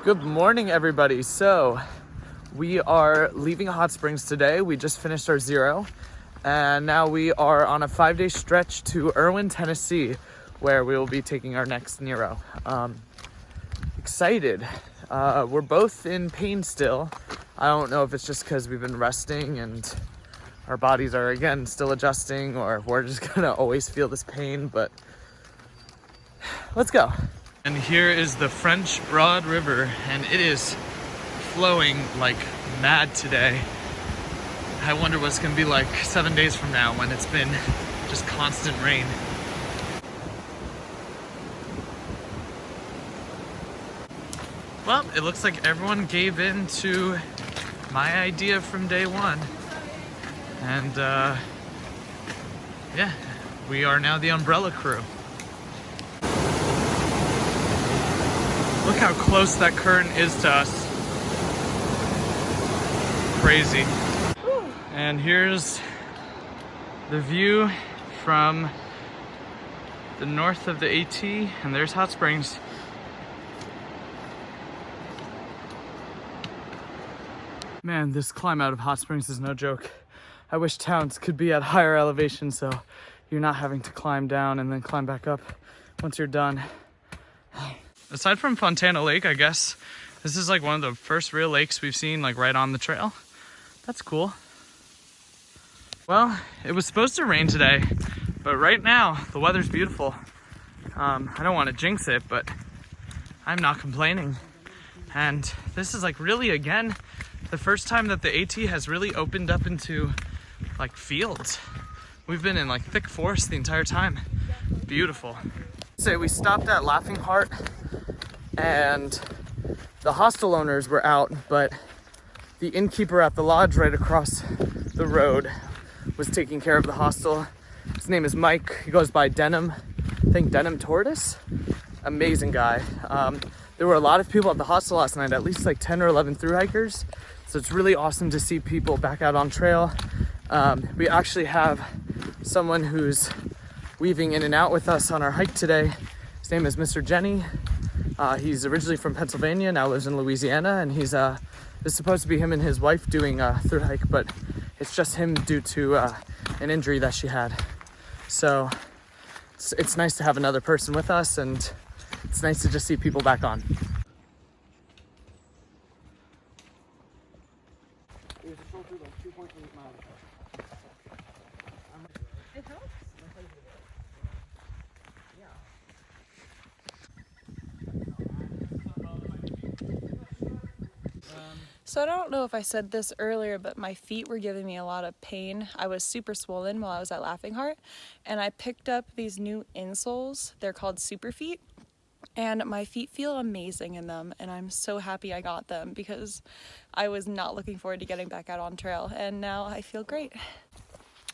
Good morning, everybody. So we are leaving Hot Springs today. We just finished our zero, and now we are on a 5-day stretch to Erwin, Tennessee, where we will be taking our next Nero. Excited. We're both in pain still. I don't know if it's just because we've been resting and our bodies are again still adjusting, or we're just gonna always feel this pain, but let's go. And here is the French Broad River, and it is flowing like mad today. I wonder what's gonna be like 7 days from now when it's been just constant rain. Well, it looks like everyone gave in to my idea from day one. And yeah, we are now the umbrella crew. Look how close that current is to us. Crazy. And here's the view from the north of the AT, and there's Hot Springs. Man, this climb out of Hot Springs is no joke. I wish towns could be at higher elevation so you're not having to climb down and then climb back up once you're done. Aside from Fontana Lake, I guess this is like one of the first real lakes we've seen like right on the trail. That's cool. Well, it was supposed to rain today, but right now the weather's beautiful. I don't want to jinx it, but I'm not complaining. And this is like really, again, the first time that the AT has really opened up into like fields. We've been in like thick forest the entire time. Beautiful. So we stopped at Laughing Heart, and the hostel owners were out, but the innkeeper at the lodge right across the road was taking care of the hostel. His name is Mike. He goes by Denim, I think Denim Tortoise. Amazing guy. There were a lot of people at the hostel last night, at least like 10 or 11 thru hikers. So it's really awesome to see people back out on trail. We actually have someone who's weaving in and out with us on our hike today. His name is Mr. Jenny. He's originally from Pennsylvania, now lives in Louisiana, and he's it's supposed to be him and his wife doing a thru hike, but it's just him due to an injury that she had. So it's nice to have another person with us, and it's nice to just see people back on. It helps. So I don't know if I said this earlier, but my feet were giving me a lot of pain. I was super swollen while I was at Laughing Heart, and I picked up these new insoles. They're called Super Feet, and my feet feel amazing in them, and I'm so happy I got them because I was not looking forward to getting back out on trail, and now I feel great.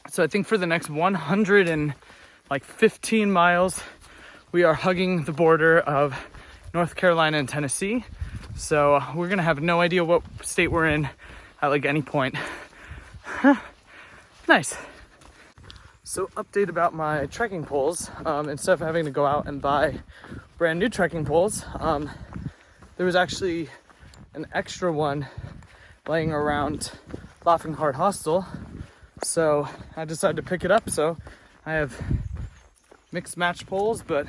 So I think for the next 115 miles, we are hugging the border of North Carolina and Tennessee. So we're gonna have no idea what state we're in at like any point. Nice. So update about my trekking poles. Instead of having to go out and buy brand new trekking poles, there was actually an extra one laying around Laughing Heart Hostel. So I decided to pick it up. So I have mixed match poles, but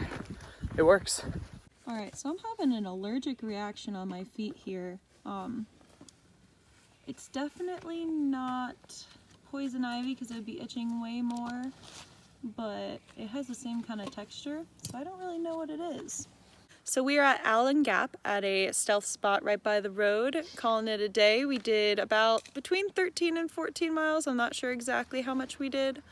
it works. All right, so I'm having an allergic reaction on my feet here. It's definitely not poison ivy because it would be itching way more, but it has the same kind of texture, so I don't really know what it is. So we are at Allen Gap at a stealth spot right by the road, calling it a day. We did about between 13 and 14 miles. I'm not sure exactly how much we did.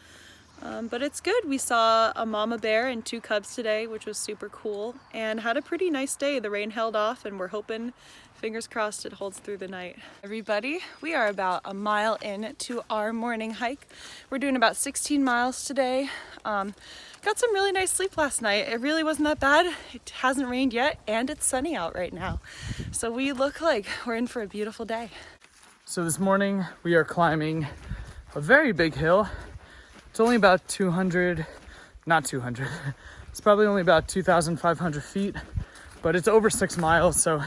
But it's good. We saw a mama bear and 2 cubs today, which was super cool, and had a pretty nice day. The rain held off, and we're hoping, fingers crossed, it holds through the night. Everybody, we are about a mile in to our morning hike. We're doing about 16 miles today. Got some really nice sleep last night. It really wasn't that bad. It hasn't rained yet, and it's sunny out right now. So we look like we're in for a beautiful day. So this morning we are climbing a very big hill. It's only about it's probably only about 2,500 feet, but it's over 6 miles, so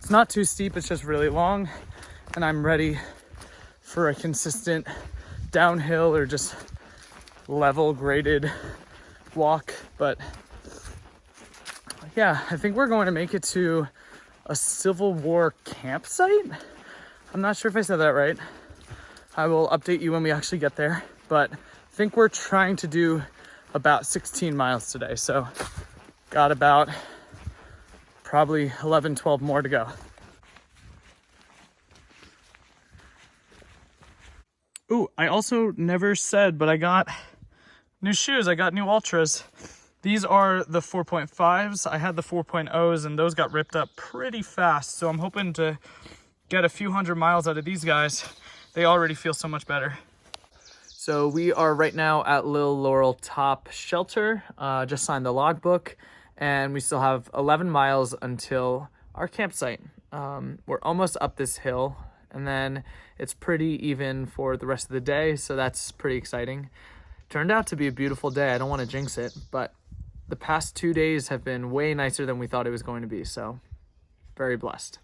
It's not too steep, it's just really long, and I'm ready for a consistent downhill or just level graded walk. But yeah, I think we're going to make it to a Civil War campsite. I'm not sure if I said that right. I will update you when we actually get there, but I think we're trying to do about 16 miles today. So got about probably 11, 12 more to go. Ooh, I also never said, but I got new shoes. I got new Ultras. These are the 4.5s. I had the 4.0s and those got ripped up pretty fast. So I'm hoping to get a few hundred miles out of these guys. They already feel so much better. So we are right now at Little Laurel Top Shelter. Just signed the logbook and we still have 11 miles until our campsite. We're almost up this hill and then it's pretty even for the rest of the day. So that's pretty exciting. Turned out to be a beautiful day. I don't want to jinx it, but the past 2 days have been way nicer than we thought it was going to be. So very blessed.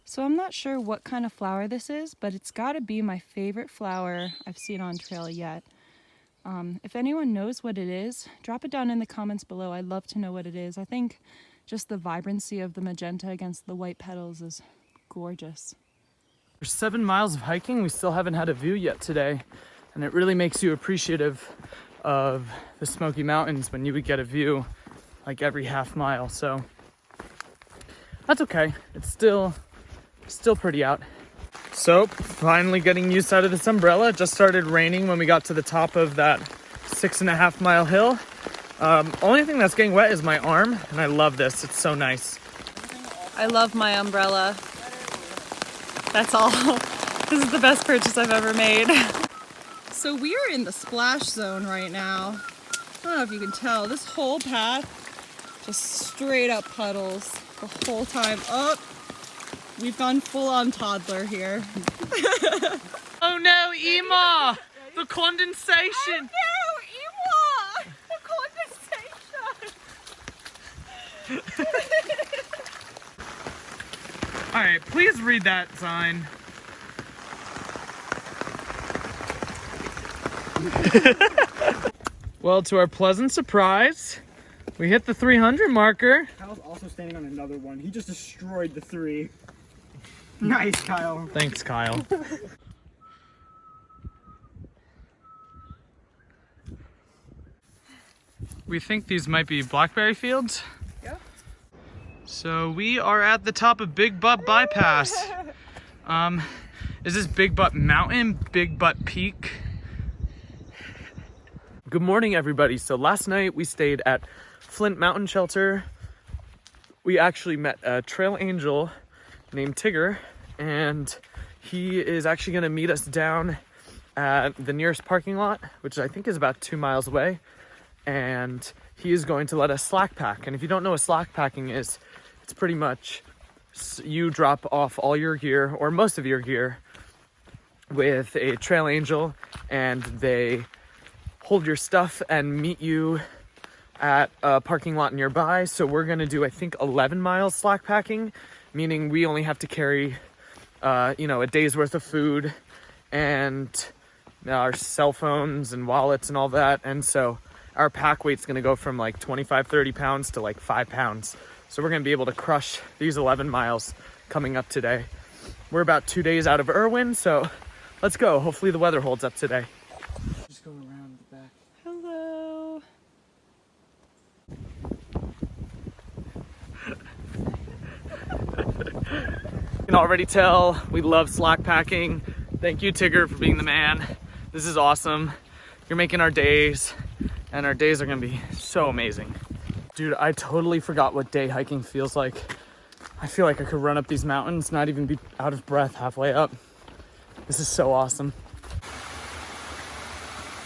So I'm not sure what kind of flower this is, but it's got to be my favorite flower I've seen on trail yet. If anyone knows what it is, drop it down in the comments below. I'd love to know what it is. I think just the vibrancy of the magenta against the white petals is gorgeous. For 7 miles of hiking, we still haven't had a view yet today. And it really makes you appreciative of the Smoky Mountains when you would get a view like every half mile. So that's okay. It's still pretty out. So finally getting use out of this umbrella. It just started raining when we got to the top of that 6.5 mile hill. Only thing that's getting wet is my arm, and I love this. It's so nice. I love my umbrella. That's all. This is the best purchase I've ever made. So we are in the splash zone right now. I don't know if you can tell. This whole path, just straight up puddles the whole time. Oh, we've gone full on toddler here. Oh no, Ema! The condensation! Oh no, Ema! The condensation! Alright, please read that sign. Well, to our pleasant surprise, we hit the 300 marker. Kyle's also standing on another one. He just destroyed the 3. Nice, Kyle. Thanks, Kyle. We think these might be blackberry fields. Yeah. So we are at the top of Big Butt Bypass. Is this Big Butt Mountain? Big Butt Peak? Good morning, everybody. So last night we stayed at Flint Mountain Shelter. We actually met a trail angel named Tigger, and he is actually going to meet us down at the nearest parking lot, which I think is about 2 miles away. And he is going to let us slack pack. And if you don't know what slack packing is, it's pretty much you drop off all your gear or most of your gear with a trail angel, and they hold your stuff and meet you at a parking lot nearby. So we're gonna do, I think, 11 miles slack packing, meaning we only have to carry, a day's worth of food and our cell phones and wallets and all that. And so our pack weight's gonna go from like 25, 30 pounds to like 5 pounds. So we're gonna be able to crush these 11 miles coming up today. We're about 2 days out of Erwin, so let's go. Hopefully the weather holds up today. Just go around the back. Hello. You can already tell we love slack packing. Thank you, Tigger, for being the man. This is awesome. You're making our days, and our days are gonna be so amazing. Dude, I totally forgot what day hiking feels like. I feel like I could run up these mountains, not even be out of breath halfway up. This is so awesome.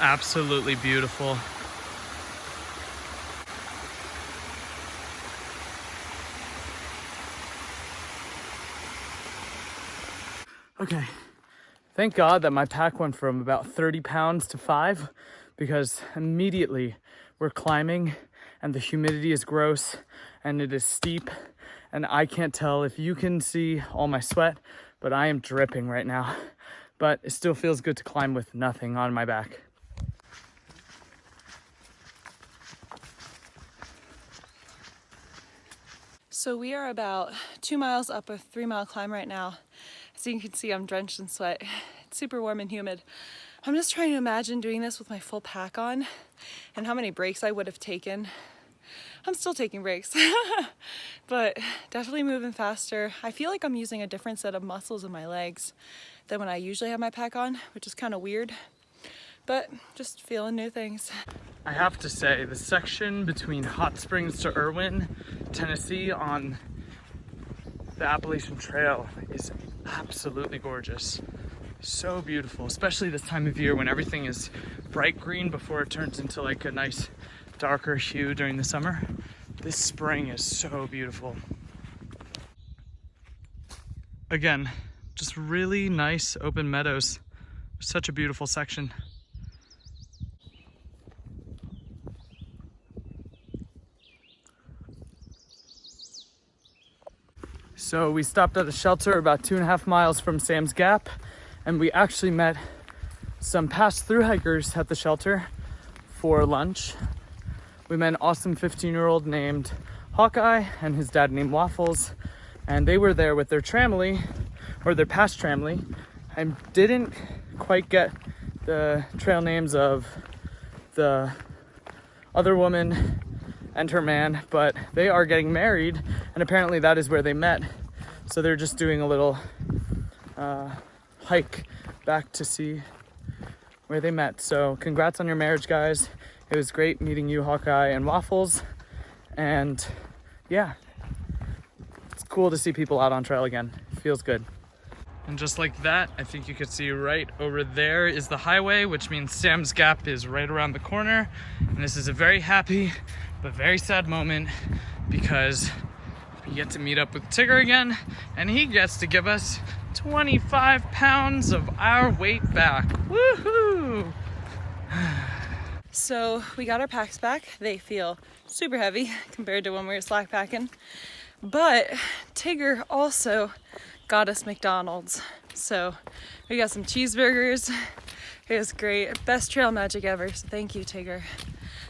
Absolutely beautiful. Okay, thank God that my pack went from about 30 pounds to 5, because immediately we're climbing and the humidity is gross and it is steep, and I can't tell if you can see all my sweat, but I am dripping right now. But it still feels good to climb with nothing on my back. So we are about 2 miles up a 3-mile climb right now. As you can see, I'm drenched in sweat. It's super warm and humid. I'm just trying to imagine doing this with my full pack on and how many breaks I would have taken. I'm still taking breaks, but definitely moving faster. I feel like I'm using a different set of muscles in my legs than when I usually have my pack on, which is kind of weird, but just feeling new things. I have to say, the section between Hot Springs to Erwin, Tennessee on the Appalachian Trail is absolutely gorgeous. So beautiful, especially this time of year when everything is bright green before it turns into like a nice darker hue during the summer. This spring is so beautiful. Again, just really nice open meadows. Such a beautiful section. So we stopped at a shelter about 2.5 miles from Sam's Gap, and we actually met some pass-through hikers at the shelter for lunch. We met an awesome 15-year-old named Hawkeye and his dad named Waffles, and they were there with their tramily, or their past tramily. I didn't quite get the trail names of the other woman and her man, but they are getting married, and apparently that is where they met. So they're just doing a little hike back to see where they met. So congrats on your marriage, guys. It was great meeting you, Hawkeye and Waffles. And yeah, it's cool to see people out on trail again. It feels good. And just like that, I think you could see right over there is the highway, which means Sam's Gap is right around the corner. And this is a very happy but very sad moment because we get to meet up with Tigger again, and he gets to give us 25 pounds of our weight back. Woohoo! So we got our packs back. They feel super heavy compared to when we were slack packing. But Tigger also got us McDonald's. So we got some cheeseburgers. It was great. Best trail magic ever. So thank you, Tigger.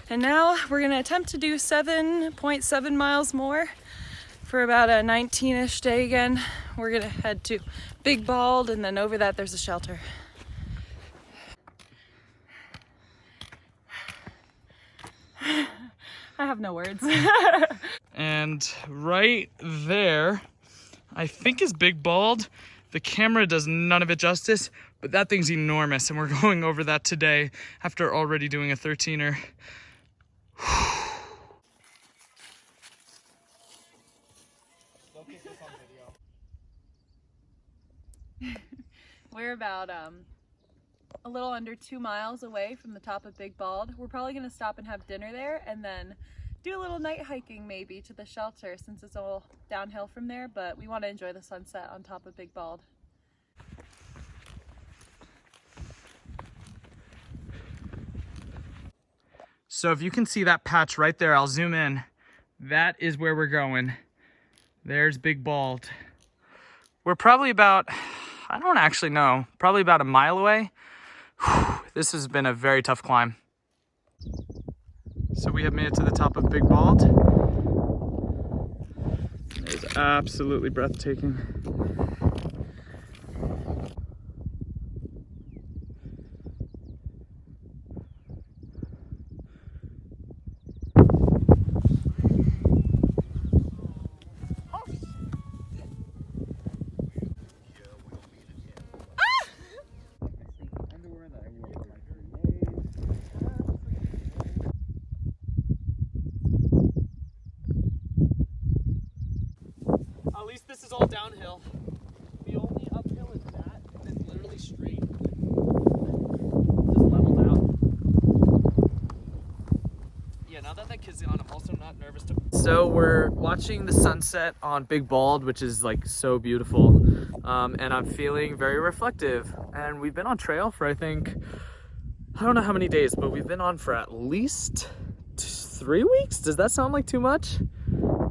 And now we're gonna attempt to do 7.7 miles more for about a 19-ish day again. We're gonna head to Big Bald, and then over that there's a shelter. I have no words. And right there, I think is Big Bald. The camera does none of it justice, but that thing's enormous, and we're going over that today after already doing a 13er. We're about a little under 2 miles away from the top of Big Bald. We're probably gonna stop and have dinner there and then do a little night hiking maybe to the shelter since it's all downhill from there, but we want to enjoy the sunset on top of Big Bald. So if you can see that patch right there, I'll zoom in. That is where we're going. There's Big Bald. We're probably about, I don't actually know, probably about a mile away. Whew, this has been a very tough climb. So we have made it to the top of Big Bald. It is absolutely breathtaking. At least this is all downhill. The only uphill is that, and it's literally straight. Just levels out. Yeah, now that kid's gone, I'm also not nervous to... So we're watching the sunset on Big Bald, which is like so beautiful. And I'm feeling very reflective. And we've been on trail for, I think, I don't know how many days, but we've been on for at least 3 weeks? Does that sound like too much?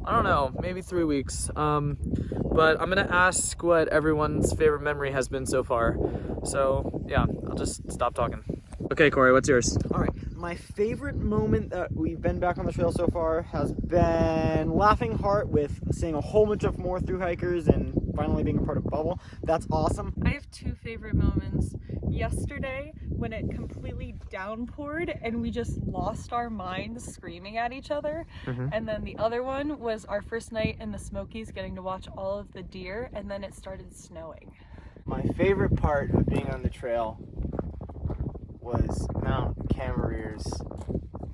I don't know, maybe 3 weeks. But I'm gonna ask what everyone's favorite memory has been so far. So yeah, I'll just stop talking. Okay, Corey, what's yours? All right, my favorite moment that we've been back on the trail so far has been laughing heart with seeing a whole bunch of more through hikers and finally being a part of Bubble. That's awesome. I have two favorite moments. Yesterday, when it completely downpoured and we just lost our minds screaming at each other. And then the other one was our first night in the Smokies, getting to watch all of the deer, and then it started snowing. My favorite part of being on the trail was Mount Camareer's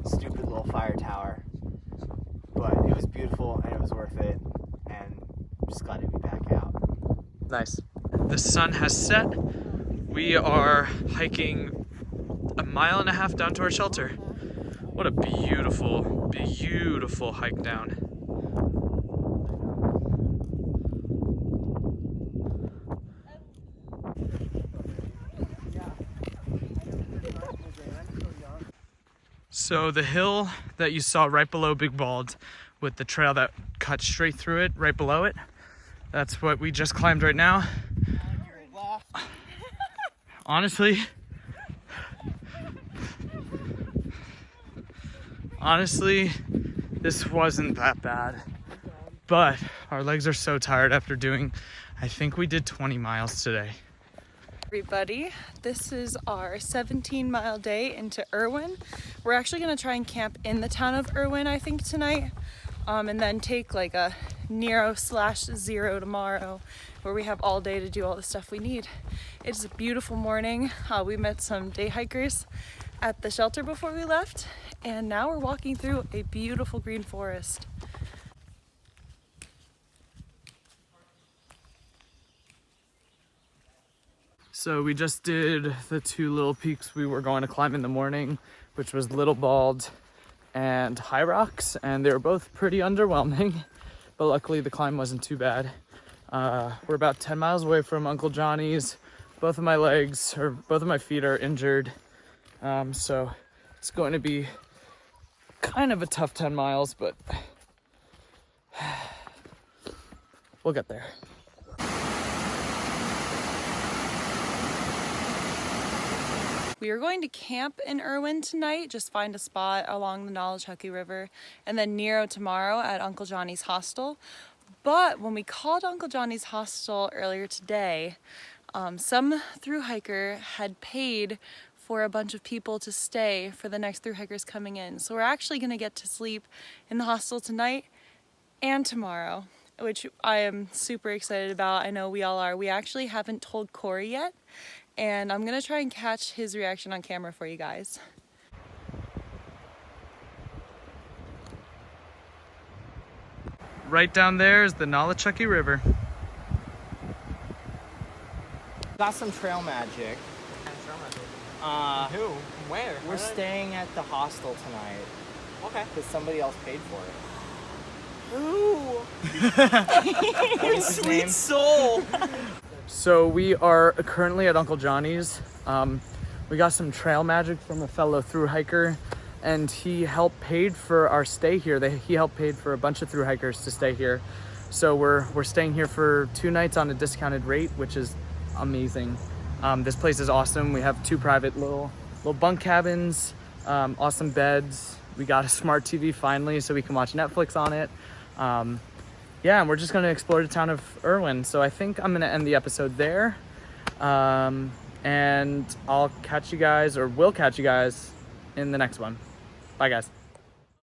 stupid little fire tower. But it was beautiful and it was worth it, and I'm just glad to be back out. Nice. The sun has set. We are hiking 1.5 miles down to our shelter. What a beautiful, beautiful hike down. So the hill that you saw right below Big Bald, with the trail that cut straight through it, right below it, that's what we just climbed right now. Honestly, this wasn't that bad, but our legs are so tired after doing, I think we did 20 miles today. Everybody, this is our 17-mile day into Erwin. We're actually gonna try and camp in the town of Erwin, I think, tonight, and then take like a Nero/0 tomorrow, where we have all day to do all the stuff we need. It's a beautiful morning. We met some day hikers at the shelter before we left, and now we're walking through a beautiful green forest. So we just did the 2 little peaks we were going to climb in the morning, which was Little Bald and High Rocks, and they were both pretty underwhelming, but luckily the climb wasn't too bad. We're about 10 miles away from Uncle Johnny's. Both of my feet are injured, so it's going to be kind of a tough 10 miles, but we'll get there. We are going to camp in Erwin tonight, just find a spot along the Nolichucky River, and then Nero tomorrow at Uncle Johnny's hostel. But when we called Uncle Johnny's hostel earlier today, some thru hiker had paid for a bunch of people to stay for the next thru hikers coming in. So we're actually gonna get to sleep in the hostel tonight and tomorrow, which I am super excited about. I know we all are. We actually haven't told Corey yet, and I'm gonna try and catch his reaction on camera for you guys. Right down there is the Nolichucky River. Got some trail magic. Who? Where? We're staying at the hostel tonight. Okay. Because somebody else paid for it. Ooh. What is his name? soul. So we are currently at Uncle Johnny's. We got some trail magic from a fellow thru hiker, and he helped paid for our stay here. He helped paid for a bunch of thru hikers to stay here. So we're staying here for 2 nights on a discounted rate, which is amazing. This place is awesome. We have 2 private little bunk cabins, awesome beds. We got a smart TV finally, so we can watch Netflix on it. Yeah, and we're just gonna explore the town of Erwin. So I think I'm gonna end the episode there. And I'll catch you guys, or will catch you guys, in the next one. Bye, guys.